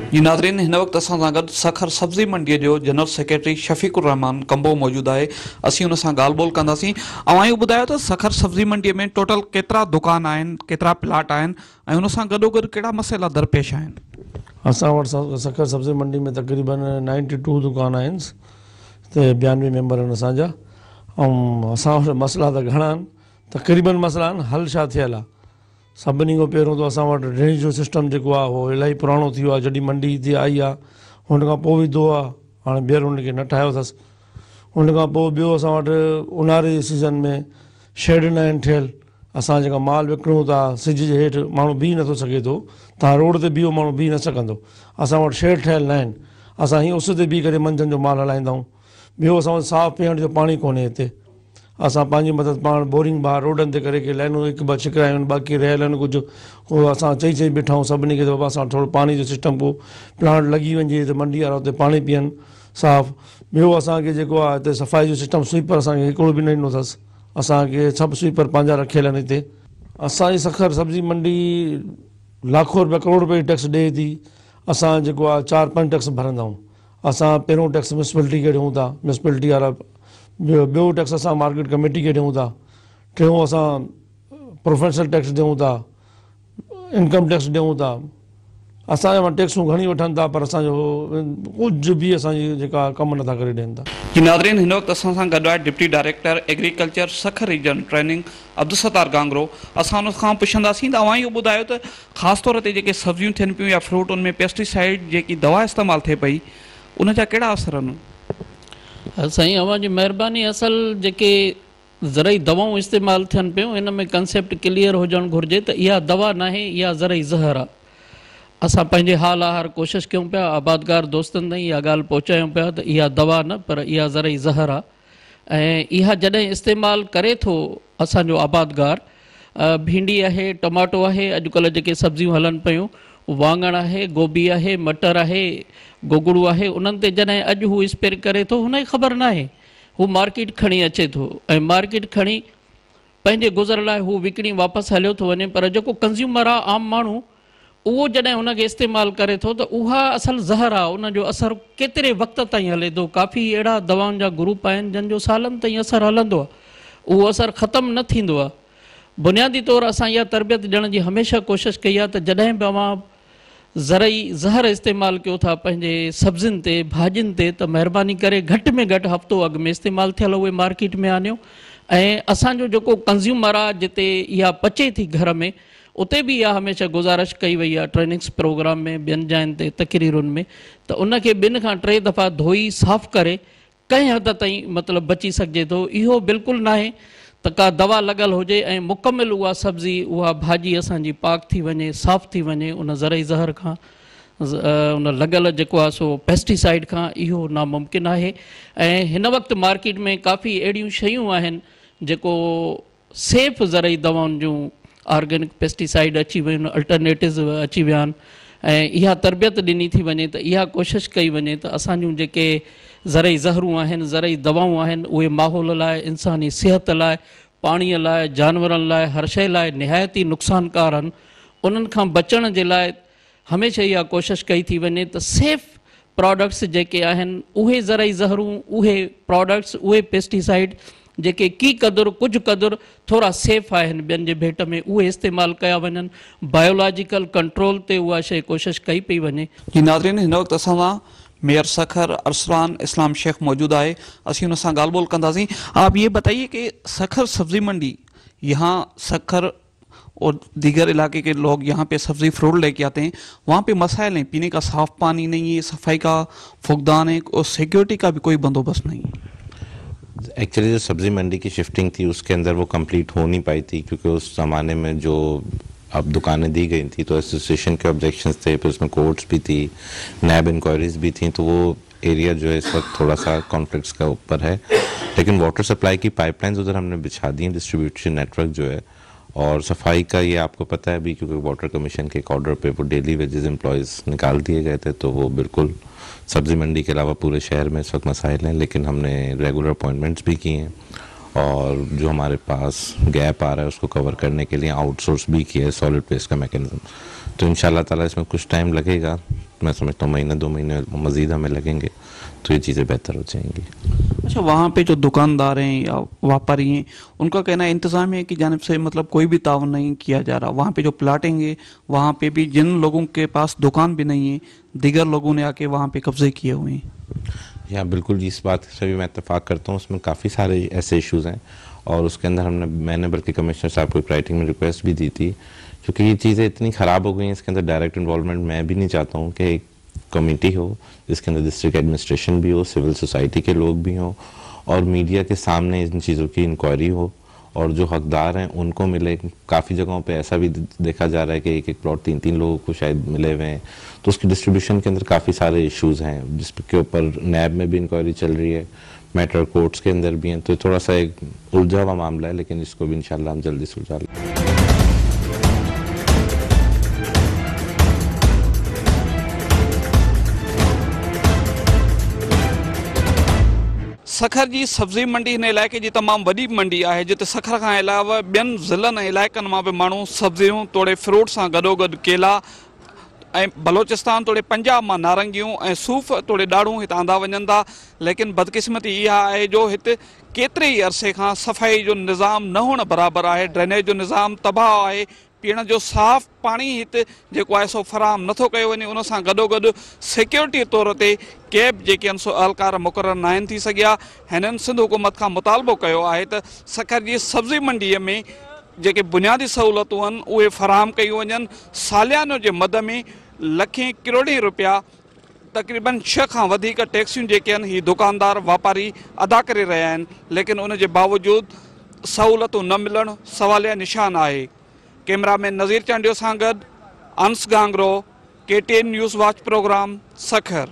जी नाज़रीन, हिन वक़्तु असां सां गॾु सखर सब्ज़ी मंडीअ जो जनरल सेक्रेटरी शफ़ीकुर रहमान कंबो मौजूदु आहे। असीं हुन सां ॻाल्हि ॿोल कंदासीं। इहो ॿुधायो त सखर सब्ज़ी मंडीअ में टोटल केतिरा दुकान आहिनि, केतिरा प्लाट आहिनि ऐं हुन सां गॾोगॾु कहिड़ा मसइला दरपेश आहिनि? असां वटि सखर सब्ज़ी मंडी में तक़रीबन 92 दुकान आहिनि ते 92 मेंबर आहिनि असांजा। ऐं असां वटि मसइला त घणा आहिनि, तक़रीबन मसइला आहिनि। हल छा थियल आहे, सभिनी खां पहिरियों त असां वटि ड्रेनेज जो सिस्टम जेको आहे उहो इलाही पुराणो थी वियो आहे। जॾहिं मंडी हिते आई आहे हुन खां पोइ विधो आहे, हाणे ॿीहर हुनखे न ठाहियो अथसि। हुन खां पोइ ॿियो असां वटि ऊन्हारे जे सीज़न में शेड न आहिनि ठहियल। असां जेका माल विकिणूं था सिज जे हेठि माण्हू बीह नथो सघे थो, तव्हां रोड ते बीहो माण्हू बीह न सघंदो। असां वटि शेड ठहियल न आहिनि, असां हीअं उस ते बीह करे मंझंदि जो माल हलाईंदा आहियूं। ॿियो असां वटि साफ़ु पीअण जो पाणी कोन्हे हिते। असां पंहिंजी मदद पाण बोरिंग ॿाहिरि रोडनि ते करे लाइनूं हिकु ॿ छिकिरायूं आहिनि, बाक़ी रहियल आहिनि कुझु उहो असां चई बीठा आहियूं सभिनी खे त बाबा असां थोरो पाणी जो सिस्टम को प्लांट लॻी वञे त मंडी वारा हुते पाणी पीअनि साफ़ु। ॿियो असांखे जेको आहे हिते सफ़ाई जो सिस्टम, स्वीपर असांखे हिकिड़ो बि न ॾिनो अथसि। असांखे सभु स्वीपर पंहिंजा रखियल आहिनि हिते। असांजी सखर सब्ज़ी मंडी लाखों रुपया करोड़ रुपए टैक्स ॾिए थी। असां जेको आहे 4-5 टैक्स भरंदा आहियूं। असां पहिरियों टैक्स म्यूनसिपलिटी खे ॾियूं था, म्यूनसिपलिटी वारा ॿियो टैक्स असां मार्केट कमेटी खे ॾियूं था, टियों असां प्रोफेशनल टैक्स ॾियूं था, इनकम टैक्स ॾियूं था। असांजे मां टैक्सूं घणी वठनि था पर असांजो कुझु बि असांजी जेका कमु नथा करे ॾियनि था। जी नाज़रीन, हिन वक़्तु असां सां गॾु आहे deputy director agriculture Sukkur region training Abdul Gangro. असां हुन खां पुछंदासीं त इहो ॿुधायो त ख़ासि तौर ते जेके सब्जियूं थियनि पियूं या फ्रूट, उनमें पेस्टिसाइड जेकी दवा इस्तेमालु थिए पई, उनजा कहिड़ा असर आहिनि? साईं, अव्हां जी महिरबानी। असल जेके ज़रई दवाऊं इस्तेमालु थियनि पियूं, इन में कंसेप्ट क्लियर हुजणु घुरिजे त इहा दवा न आहे, इहा ज़रई ज़हर आहे। असां पंहिंजे हाल आहार कोशिशि कयूं पिया, आबादगार दोस्तनि ताईं इहा ॻाल्हि पहुचायूं पिया त इहा दवा न, पर इहा ज़रई ज़हर आहे। ऐं इहा जॾहिं इस्तेमालु करे थो असांजो आबादगार, भिंडी आहे, टमाटो आहे, अॼुकल्ह जेके सब्जियूं हलनि पियूं, वाङण आहे, गोभी आहे, मटर आहे, गोगड़ू आहे, उन्हनि ते जॾहिं अॼु हू स्प्रे करे थो, हुनजी ख़बर न आहे, हू मार्केट खणी अचे थो ऐं मार्केट खणी पंहिंजे गुज़र लाइ हू विकिणी वापसि हलियो थो वञे। पर जेको कंज़्यूमर आहे, आम माण्हू, उहो जॾहिं हुनखे इस्तेमालु करे थो त उहा असल ज़हर आहे। उनजो असरु केतिरे वक़्त ताईं हले थो। काफ़ी अहिड़ा दवाउनि जा ग्रुप आहिनि जंहिंजो सालनि ताईं असरु हलंदो आहे, उहो असरु ख़तमु न थींदो आहे। बुनियादी तौरु असां इहा तरबियत ॾियण जी हमेशह कोशिशि कई आहे त जॾहिं बि अव्हां ज़रई ज़हर इस्तेमालु कयो था पंहिंजे सब्ज़ियुनि ते, भाॼियुनि ते, त महिरबानी करे घटि में घटि हफ़्तो अॻु में इस्तेमालु थियल उहे मार्केट में आनियो। ऐं असांजो जेको कंज़्यूमर आहे, जिते इहा पचे थी घर में, उते बि इहा हमेशह गुज़ारिश कई वई आहे ट्रेनिंग्स प्रोग्राम में, ॿियनि जाइनि ते तक़रीरुनि में, त उनखे 2 खां 3 दफ़ा धोई साफ़ु करे कंहिं हद ताईं मतिलबु बची सघिजे थो। इहो बिल्कुलु न आहे त का दवा लॻल हुजे ऐं मुकमिल उहा सब्ज़ी, उहा भाॼी असांजी पाक थी वञे, साफ़ु थी वञे उन ज़रई ज़हर खां, उन लॻल जेको आहे सो पेस्टिसाइड खां। इहो नामुमकिन आहे। ऐं हिन वक़्तु मार्केट में काफ़ी अहिड़ियूं शयूं आहिनि जेको सेफ़ ज़रई दवाउनि जूं, ऑर्गेनिक पेस्टिसाइड अची वियूं आहिनि, अल्टरनेटिव्स अची विया आहिनि। ऐं इहा तरबियत ॾिनी थी वञे त इहा कोशिशि कई वञे त असांजूं जेके ज़रई ज़हरूं आहिनि, ज़रई दवाऊं आहिनि, उहे माहौल लाइ, इंसानी सिहत लाइ, पाणीअ लाइ, जानवरनि लाइ, हर शइ लाइ निहायती नुक़सानकार आहिनि। उन्हनि खां बचण जे लाइ हमेशह इहा कोशिशि कई थी वञे त सेफ़ प्रोडक्ट्स जेके आहिनि, उहे ज़रई ज़हरूं, उहे प्रोडक्ट्स, उहे पेस्टिसाइड जेके की क़दुरु कुझु क़दुरु थोरा सेफ़ आहिनि ॿियनि जे भेट में, उहे इस्तेमालु कया वञनि। बायोलॉजिकल कंट्रोल ते उहा शइ कोशिशि कई पई वञे। जी नाज़रीन, हिन वक़्तु असां सां मेयर सखर अरसलान इस्लाम शेख मौजूद है। असी उन सां ॻाल्हि ॿोल कंदासीं। आप ये बताइए कि सखर सब्ज़ी मंडी, यहाँ सखर और दीगर इलाके के लोग यहाँ पे सब्ज़ी फ्रूट लेके आते हैं, वहाँ पे मसाइल हैं, पीने का साफ़ पानी नहीं है, सफाई का फुकदान है और सिक्योरिटी का भी कोई बंदोबस्त नहीं है। एक्चुअली जो सब्ज़ी मंडी की शिफ्टिंग थी उसके अंदर वो कंप्लीट हो नहीं पाई थी, क्योंकि उस ज़माने में जो अब दुकानें दी गई थी तो एसोसिएशन के ऑब्जेक्शंस थे, फिर उसमें कोर्ट्स भी थी, नैब इंक्वायरीज भी थी, तो वो एरिया जो है इस वक्त थोड़ा सा कॉन्फ्लिक्ट्स का ऊपर है। लेकिन वाटर सप्लाई की पाइपलाइंस उधर हमने बिछा दी हैं, डिस्ट्रीब्यूशन नेटवर्क जो है, और सफाई का ये आपको पता है अभी, क्योंकि वाटर कमीशन के एक ऑर्डर पे वो डेली वेजेस एम्प्लॉयज़ निकाल दिए गए थे, तो वो बिल्कुल सब्ज़ी मंडी के अलावा पूरे शहर में इस वक्त मसाइल हैं। लेकिन हमने रेगुलर अपॉइंटमेंट्स भी किए हैं और जो हमारे पास गैप आ रहा है उसको कवर करने के लिए आउटसोर्स भी किया है सॉलिड वेस्ट का मैकेनिज्म। तो इंशाल्लाह ताला इसमें कुछ टाइम लगेगा, मैं समझता हूँ महीना 2 महीने मज़ीद हमें लगेंगे तो ये चीज़ें बेहतर हो जाएंगी। अच्छा, वहाँ पे जो दुकानदार हैं या व्यापारी हैं, उनका कहना है इंतजामिया की जानिब से मतलब कोई भी ताउन नहीं किया जा रहा। वहाँ पे जो प्लाटिंग है, वहाँ पे भी जिन लोगों के पास दुकान भी नहीं है, दीगर लोगों ने आके वहाँ पे कब्जे किए हुए हैं। या बिल्कुल जी, इस बात से भी मैं इत्तेफाक करता हूँ। उसमें काफ़ी सारे ऐसे इश्यूज़ हैं और उसके अंदर मैंने बल्कि कमिश्नर साहब को राइटिंग में रिक्वेस्ट भी दी थी, क्योंकि ये चीज़ें इतनी ख़राब हो गई हैं, इसके अंदर डायरेक्ट इन्वॉल्वमेंट मैं भी नहीं चाहता हूँ कि एक कमेटी हो जिसके अंदर डिस्ट्रिक्ट एडमिनिस्ट्रेशन भी हो, सिविल सोसाइटी के लोग भी हों और मीडिया के सामने इन चीज़ों की इंक्वायरी हो और जो हकदार हैं उनको मिले। काफ़ी जगहों पे ऐसा भी देखा जा रहा है कि एक एक प्लॉट 3-3 लोगों को शायद मिले हुए हैं, तो उसकी डिस्ट्रीब्यूशन के अंदर काफ़ी सारे इश्यूज़ हैं जिसके ऊपर नैब में भी इंक्वायरी चल रही है, मैटर कोर्ट्स के अंदर भी हैं। तो थोड़ा सा एक उलझा हुआ मामला है, लेकिन इसको भी इंशाल्लाह हम जल्दी सुलझा लेंगे। सखर जी सब्जी मंडी इन इलाइक़े जी तमामु वॾी मंडी आहे, जिते सखर खां अलावा ॿियनि ज़िलनि ऐं इलाइक़नि मां बि माण्हू सब्जियूं तोड़े फ्रूट सां गॾोगॾु केला ऐं बलोचिस्तान तोड़े पंजाब मां नारंगियूं ऐं सूफ़ तोड़े ॾाढ़ूं हितां आंदा वञनि था। लेकिन बदकिस्मती इहा आहे जो हिते केतिरे ई अरसे खां सफ़ाई जो निज़ाम न हुअण बराबरि आहे। ड्रेनेज जो निज़ाम तबाह आहे। पीअण जो साफ़ पाणी हिते जेको आहे सो फराहम नथो कयो वञे। उन सां गॾोगॾु सिक्योरिटी तौर ते कैब जेके आहिनि सो अहलकार मुक़ररु न आहिनि थी सघिया। हिननि सिंध हुकूमत खां मुतालबो कयो आहे त सखर जी सब्ज़ी मंडीअ में जेके बुनियादी सहूलतूं आहिनि उहे फराहम कयूं वञनि। सालियानो जे मद में लखें करोड़ें रुपया तक़रीबन 6 खां वधीक टैक्सियूं जेके आहिनि हीअ दुकानदार वापारी अदा करे रहिया आहिनि, लेकिन उन जे बावजूदि सहूलतूं न मिलणु सवालिया निशान आहे। कैमरामैन नज़ीर चांडियो सां गॾु अंस Gangro, KTN news watch programme Sukkur.